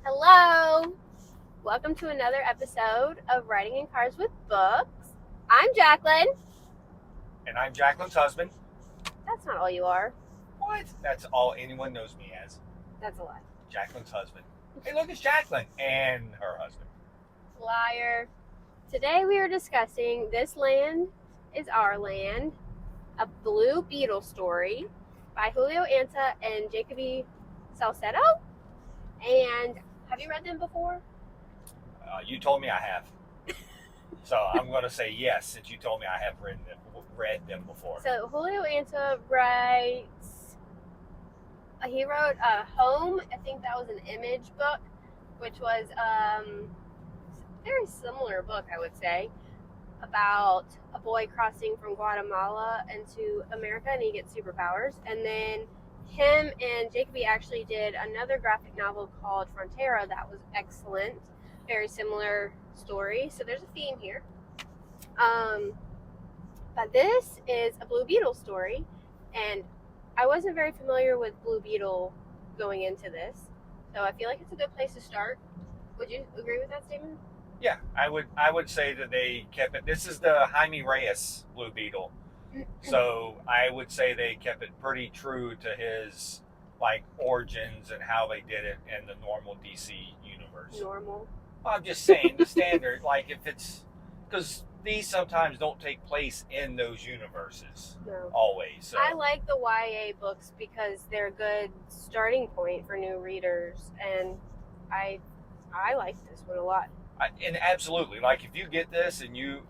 Hello! Welcome to another episode of Writing in Cars with Books. I'm Jaclyn. And I'm Jaclyn's husband. That's not all you are. What? That's all anyone knows me as. That's a lie. Jaclyn's husband. Hey, look, it's Jaclyn and her husband. Liar. Today we are discussing This Land is Our Land, a Blue Beetle story by Julio, Anta, and Jacoby Salcedo. And have you read them before? You told me I have. So I'm going to say yes, since you told me I have read them before. So Julio Anta writes. He wrote Home. I think that was an Image book, which was a very similar book, I would say, about a boy crossing from Guatemala into America, and he gets superpowers. And then him and Jacoby actually did another graphic novel called Frontera that was excellent. Very similar story. So there's a theme here. But this is a Blue Beetle story, and I wasn't very familiar with Blue Beetle going into this, so I feel like it's a good place to start. Would you agree with that statement? Yeah, I would say that they kept it. This is the Jaime Reyes Blue Beetle. So I would say they kept it pretty true to his origins and how they did it in the normal DC universe. Normal. I'm just saying the standard, if it's because these sometimes don't take place in those universes No. always. So I like the YA books because they're a good starting point for new readers, and I like this one a lot. and absolutely, if you get this and you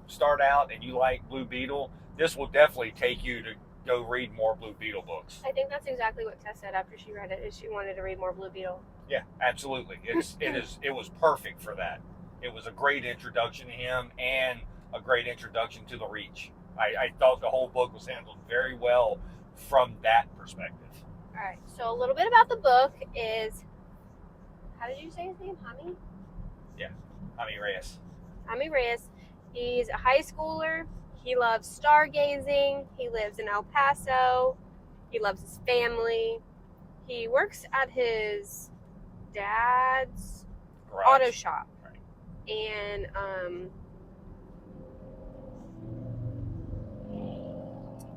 start out and you like Blue Beetle, this will definitely take you to go read more Blue Beetle books. I think that's exactly what Tess said after she read it, is she wanted to read more Blue Beetle. Yeah, absolutely. It was perfect for that. It was a great introduction to him and a great introduction to the Reach. I thought the whole book was handled very well from that perspective. All right, so a little bit about the book is, how did you say his name? Jaime? Yeah, Jaime Reyes. Jaime Reyes. He's a high schooler. He loves stargazing. He lives in El Paso. He loves his family. He works at his dad's Garage. auto shop. Right. And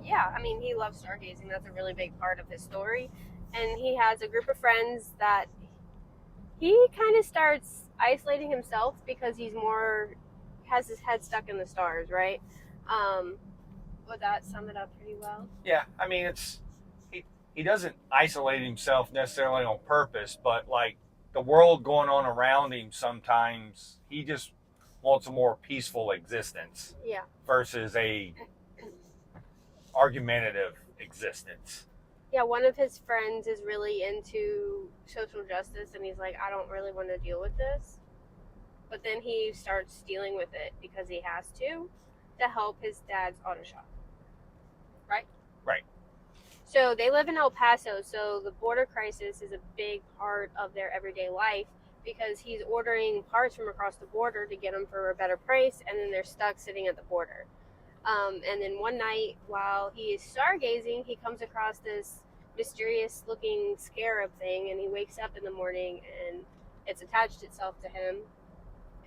yeah, I mean, he loves stargazing. That's a really big part of his story. And he has a group of friends that he kind of starts isolating himself because he's more has his head stuck in the stars, right? Would that sum it up pretty well? Yeah, I mean he doesn't isolate himself necessarily on purpose, but the world going on around him, sometimes he just wants a more peaceful existence. Yeah. Versus a argumentative existence. Yeah, one of his friends is really into social justice, and he's like, I don't really want to deal with this. But then he starts dealing with it because he has to help his dad's auto shop. Right? Right. So they live in El Paso, so the border crisis is a big part of their everyday life because he's ordering parts from across the border to get them for a better price, and then they're stuck sitting at the border. And then one night, while he is stargazing, he comes across this mysterious-looking scarab thing, and he wakes up in the morning, and it's attached itself to him.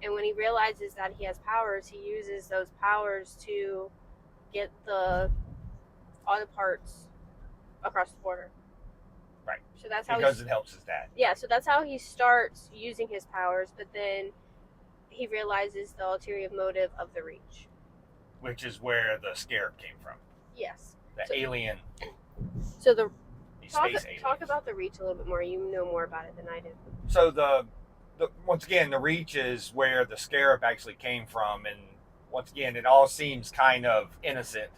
And when he realizes that he has powers, he uses those powers to get the auto parts across the border. Right. So that's how because it helps his dad. Yeah, so that's how he starts using his powers, but then he realizes the ulterior motive of the Reach. Which is where the scarab came from. Yes. The alien. So the space alien. Talk about the Reach a little bit more. You know more about it than I do. So the once again, the Reach is where the scarab actually came from, and once again, it all seems kind of innocent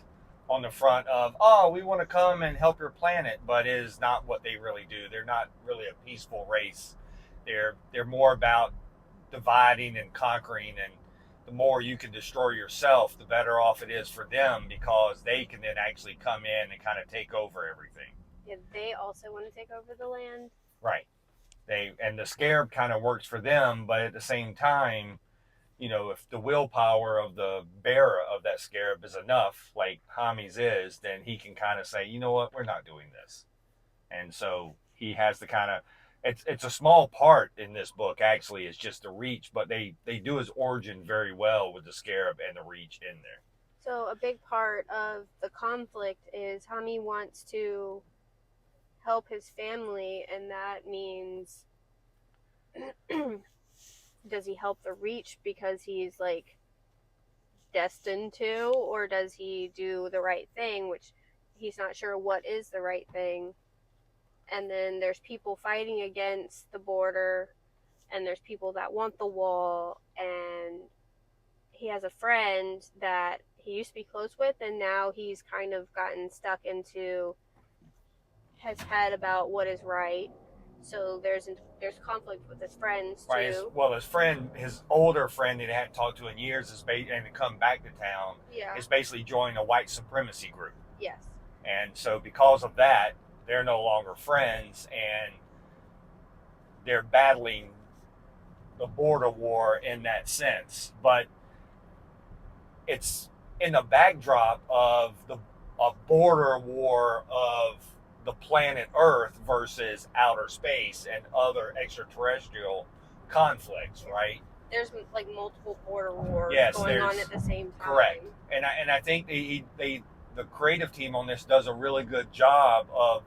on the front of, oh, we want to come and help your planet, but it is not what they really do. They're not really a peaceful race. They're more about dividing and conquering, and the more you can destroy yourself, the better off it is for them, because they can then actually come in and kind of take over everything. Yeah, they also want to take over the land. Right. And the scarab kind of works for them, but at the same time, if the willpower of the bearer of that scarab is enough, like Jaime's is, then he can kind of say, you know what, we're not doing this. And so he has to kind of it's a small part in this book actually. It's just the Reach, but they do his origin very well with the Scarab and the Reach in there. So a big part of the conflict is Jaime wants to help his family, and that means does he help the Reach because he's like destined to, or does he do the right thing, which he's not sure what is the right thing. And then there's people fighting against the border, and there's people that want the wall, and he has a friend that he used to be close with, and now he's kind of gotten stuck into his head about what is right. So there's conflict with his friends Right. too. His friend, his older friend that he hadn't talked to in years, and to come back to town, Yeah. is basically joining a white supremacy group. Yes. And so because of that, they're no longer friends, and they're battling the border war in that sense. But it's in the backdrop of a border war of the planet Earth versus outer space and other extraterrestrial conflicts, right? There's like multiple border wars Yes, going on at the same time. Correct. And I think the creative team on this does a really good job of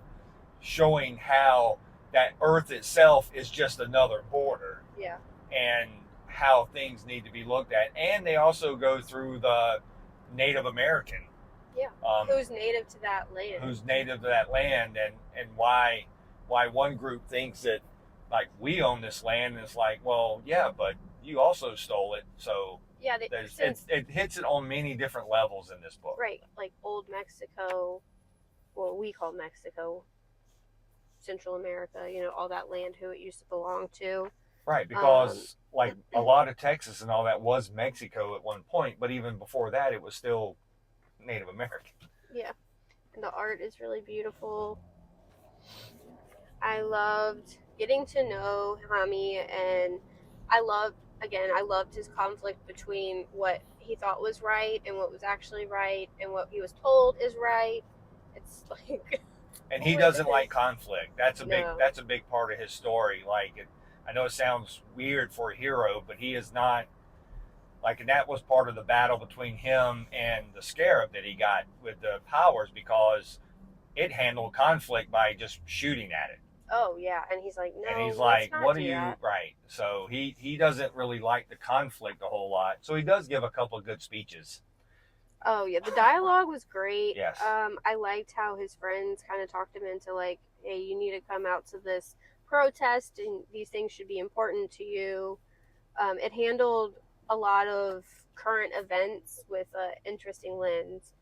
showing how that Earth itself is just another border. Yeah. And how things need to be looked at. And they also go through the Native American. Yeah. Who's native to that land. Who's native to that land, and why one group thinks that like we own this land, and it's like, well, yeah, but you also stole it. So yeah, it hits it on many different levels in this book. Right, like old Mexico, what we call Mexico, Central America, all that land, who it used to belong to. Right, because like a lot of Texas and all that was Mexico at one point, but even before that, it was still Native American. Yeah, and the art is really beautiful. I loved getting to know Jaime, and I loved his conflict between what he thought was right and what was actually right, and what he was told is right. It's like, and he doesn't like conflict. That's a big part of his story. Like, I know it sounds weird for a hero, but he is not like, and that was part of the battle between him and the Scarab that he got with the powers, because it handled conflict by just shooting at it. Oh yeah, and he's like, no. And he's like, what are you that. Right? So he doesn't really like the conflict a whole lot. So he does give a couple of good speeches. Oh yeah, the dialogue was great. Yes. I liked how his friends kind of talked him into like, hey, you need to come out to this protest, and these things should be important to you. It handled a lot of current events with an interesting lens,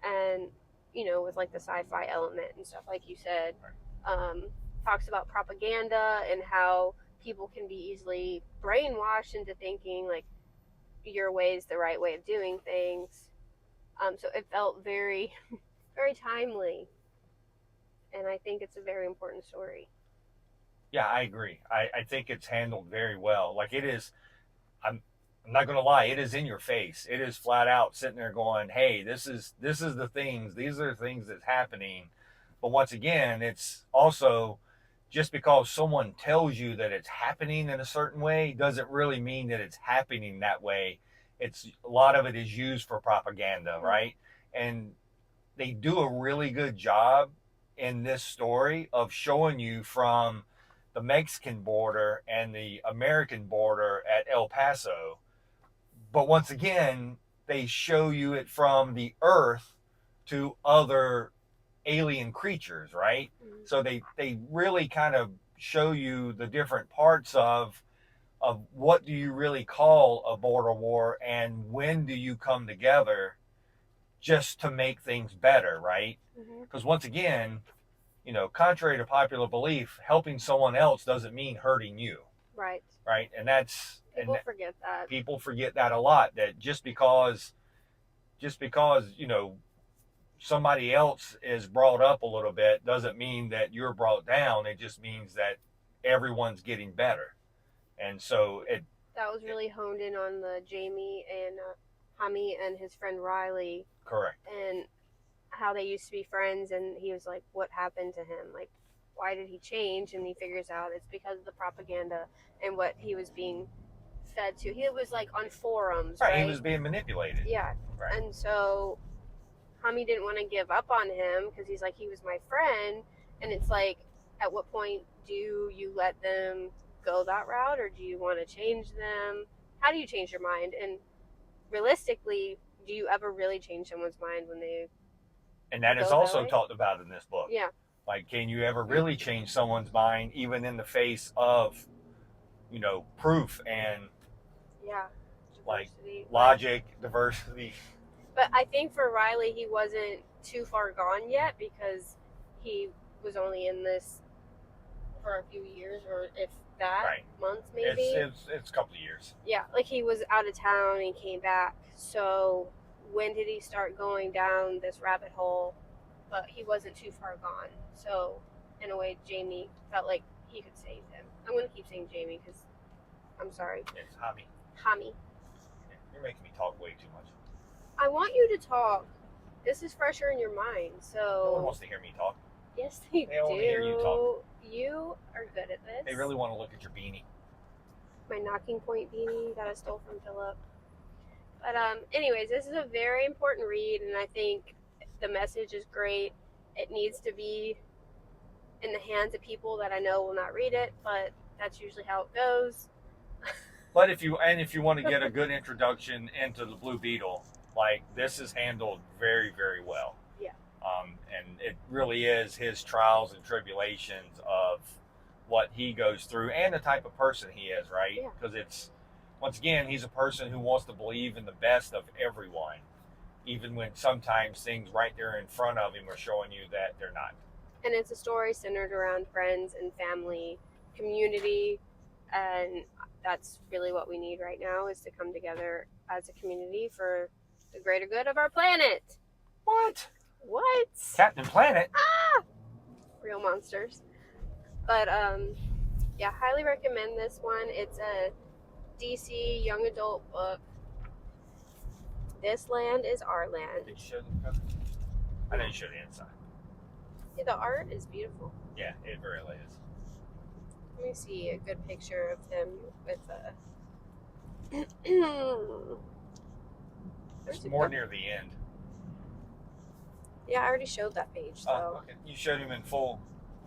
and with like the sci-fi element and stuff, like you said. Right. Talks about propaganda and how people can be easily brainwashed into thinking like your way is the right way of doing things. So it felt very, very timely, and I think it's a very important story. Yeah, I agree. I think it's handled very well. Like, it is, I'm not going to lie, it is in your face. It is flat out sitting there going, hey, this is the things, these are the things that's happening. But once again, it's also, just because someone tells you that it's happening in a certain way doesn't really mean that it's happening that way. It's a lot of it is used for propaganda, right? And they do a really good job in this story of showing you from the Mexican border and the American border at El Paso. But once again, they show you it from the Earth to other alien creatures, right? Mm-hmm. So they really kind of show you the different parts of what do you really call a border war, and when do you come together just to make things better, right? Because Mm-hmm. once again, contrary to popular belief, helping someone else doesn't mean hurting you. Right. Right. And that's, people forget that. People forget that a lot, that just because somebody else is brought up a little bit doesn't mean that you're brought down. It just means that everyone's getting better. And so that was really honed in on the Jaime and his friend Riley. Correct. And how they used to be friends, and he was like, what happened to him? Like, why did he change? And he figures out it's because of the propaganda and what he was being fed to. He was like on forums, right? He was being manipulated. Yeah. Right. And so Jaime didn't want to give up on him because he's like, he was my friend. And it's like, at what point do you let them go that route, or do you want to change them? How do you change your mind? And realistically, do you ever really change someone's mind when they And that is go that also way? talked about in this book. Yeah. Like, can you ever really change someone's mind, even in the face of, proof and Yeah. like Diversity. logic, diversity? But I think for Riley, he wasn't too far gone yet because he was only in this for a few years, or if that, Right. months maybe. It's a couple of years. Yeah, like he was out of town and came back. So when did he start going down this rabbit hole? But he wasn't too far gone. So in a way, Jaime felt like he could save him. I'm going to keep saying Jaime because I'm sorry. It's Jaime. Jaime. You're making me talk way too much. I want you to talk. This is fresher in your mind. So No one wants to hear me talk. yes, they They only hear you talk. You are good at this. They really want to look at your beanie. My knocking point beanie that I stole from Phillip. But anyways, this is a very important read, and I think the message is great. It needs to be in the hands of people that I know will not read it, but that's usually how it goes. But if you want to get a good introduction into the Blue Beetle, like, this is handled very, very well. Yeah. And it really is his trials and tribulations of what he goes through and the type of person he is, right? Yeah. Because it's, once again, he's a person who wants to believe in the best of everyone, even when sometimes things right there in front of him are showing you that they're not. And it's a story centered around friends and family, community, and that's really what we need right now, is to come together as a community for the greater good of our planet. What? Captain Planet? Ah! Real monsters. But yeah, highly recommend this one. It's a DC young adult book. This land is our land. Did you show the cover? I didn't show the inside. Yeah, the art is beautiful. Yeah, it really is. Let me see a good picture of him with a. It's more near the end. Yeah, I already showed that page. So Oh, okay. You showed him in full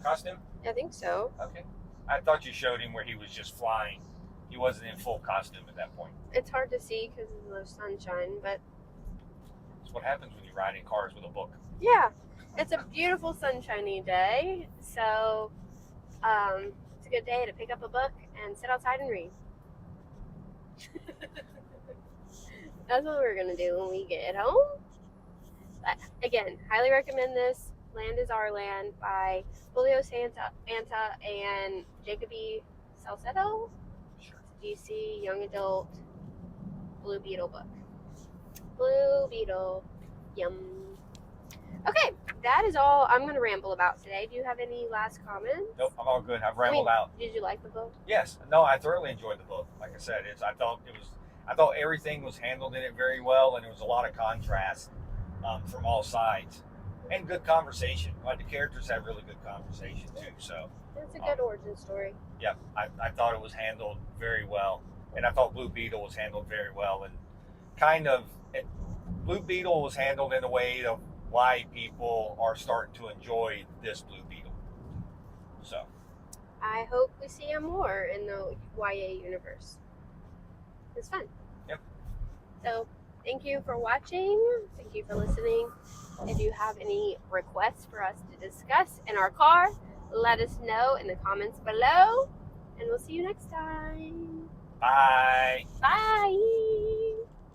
costume? I think so. Okay. I thought you showed him where he was just flying. He wasn't in full costume at that point. It's hard to see because of the sunshine, but That's what happens when you ride in cars with a book. yeah, it's a beautiful sunshiny day. So it's a good day to pick up a book and sit outside and read. That's what we're gonna do when we get home. But again, highly recommend this. Land is Our Land by Julio, Anta, and Jacoby Salcedo. Sure. DC young adult Blue Beetle book. Blue Beetle, yum. Okay, that is all I'm going to ramble about today. Do you have any last comments? Nope, I'm all good. I've rambled out. Did you like the book? Yes. No, I thoroughly enjoyed the book. Like I said, I thought everything was handled in it very well, and there was a lot of contrast from all sides, and good conversation. Like, the characters have really good conversation too. So It's a good origin story. yeah, I thought it was handled very well, and I thought Blue Beetle was handled very well, and Blue Beetle was handled in a way of why people are starting to enjoy this Blue Beetle. So I hope we see him more in the YA universe. It's fun. Yep. So thank you for watching. Thank you for listening. If you have any requests for us to discuss in our car, let us know in the comments below. And we'll see you next time. bye. Bye.